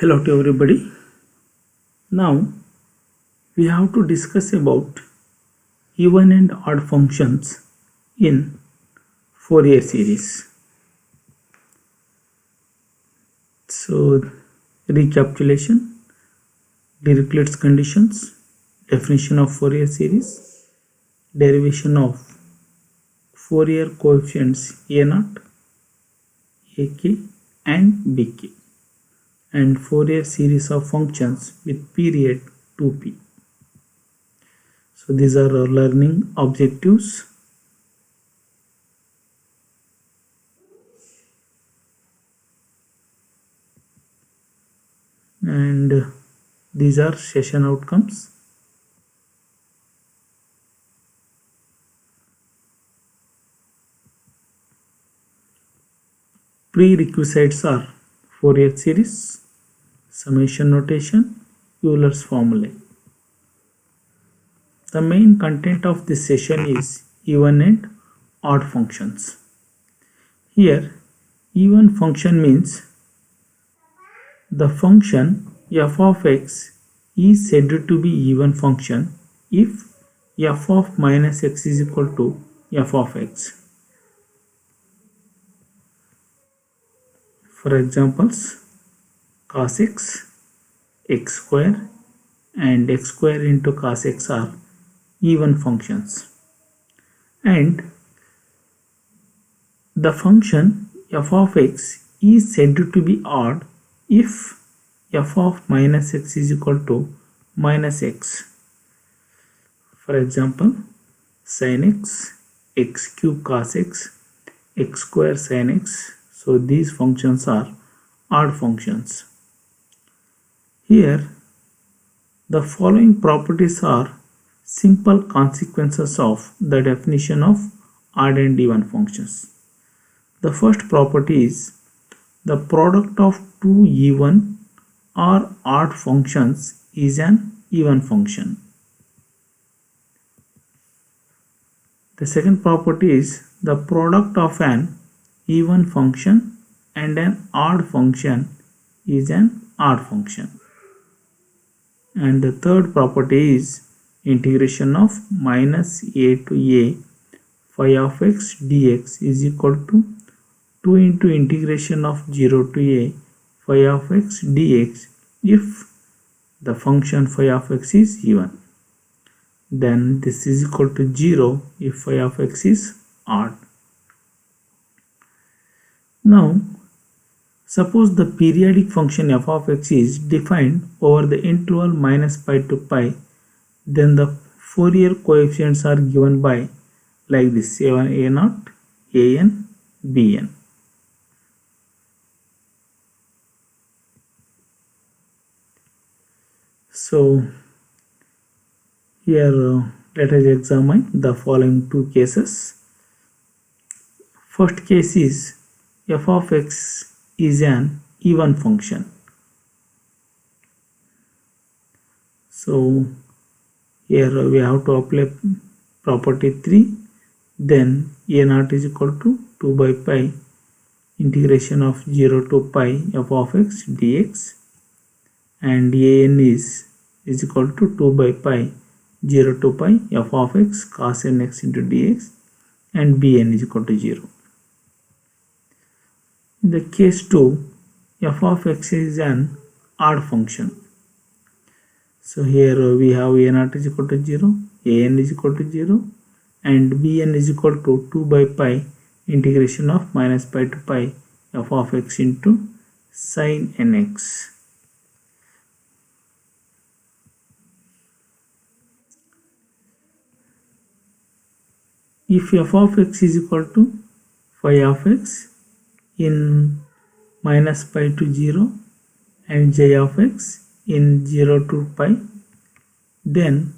Hello to everybody. Now we have to discuss about even and odd functions in Fourier series. So recapitulation, Dirichlet's conditions, definition of Fourier series, derivation of Fourier coefficients A0, AK and BK, and Fourier series of functions with period 2p. So these are our learning objectives. And these are session outcomes. Prerequisites are Fourier series, summation notation, Euler's formulae. The main content of this session is even and odd functions. Here, even function means the function f of x is said to be even function if f of minus x is equal to f of x. For examples, cos x, x square and x square into cos x are even functions, and the function f of x is said to be odd if f of minus x is equal to minus x. For example, sin x, x cube cos x, x square sin x. So these functions are odd functions. Here, the following properties are simple consequences of the definition of odd and even functions. The first property is the product of two even or odd functions is an even function. The second property is the product of an even function and an odd function is an odd function. And the third property is integration of minus a to a phi of x dx is equal to 2 into integration of 0 to a phi of x dx if the function phi of x is even. Then this is equal to 0 if phi of x is odd. Now, suppose the periodic function f of x is defined over the interval minus pi to pi, then the Fourier coefficients are given by like this: a1, a0, an, bn. So here let us examine the following two cases. First case is f of x is an even function. So here we have to apply property 3. Then a0 is equal to 2 by pi integration of 0 to pi f of x dx, and an is equal to 2 by pi 0 to pi f of x cos nx into dx, and bn is equal to 0. In the case 2, f of x is an odd function. So here we have a0 is equal to 0, an is equal to 0, and bn is equal to 2 by pi integration of minus pi to pi f of x into sin nx. If f of x is equal to phi of x in minus pi to 0 and j of x in 0 to pi, then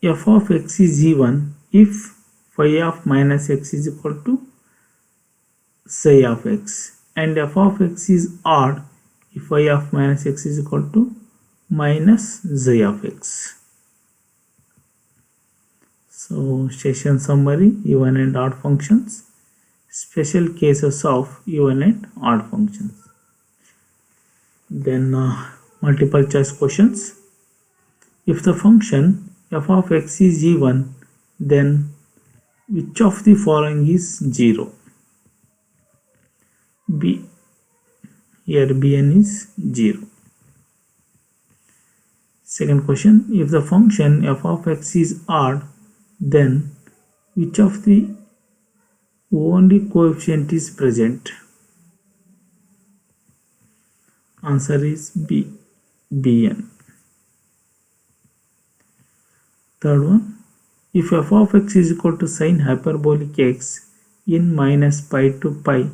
f of x is even if phi of minus x is equal to psi of x, and f of x is odd if phi of minus x is equal to minus xi of x. So session summary: even and odd functions, special cases of even and odd functions. Then multiple choice questions. If the function f of x is even, then which of the following is 0? B. Here Bn is 0. Second question, if the function f of x is odd, then which of the only coefficient is present? Answer is B. Bn. Third one, if f of x is equal to sine hyperbolic x in minus pi to pi,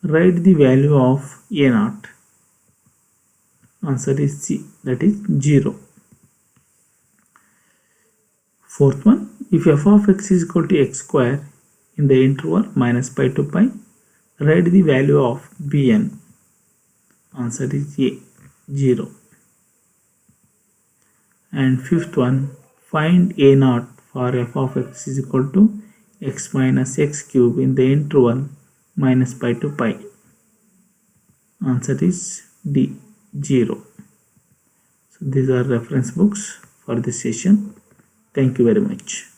write the value of a naught. Answer is C, that is 0. Fourth one, if f of x is equal to x square in the interval minus pi to pi, write the value of Bn. Answer is A, 0. And fifth one, find a naught for f of x is equal to x minus x cube in the interval minus pi to pi. Answer is D, 0. So these are reference books for this session. Thank you very much.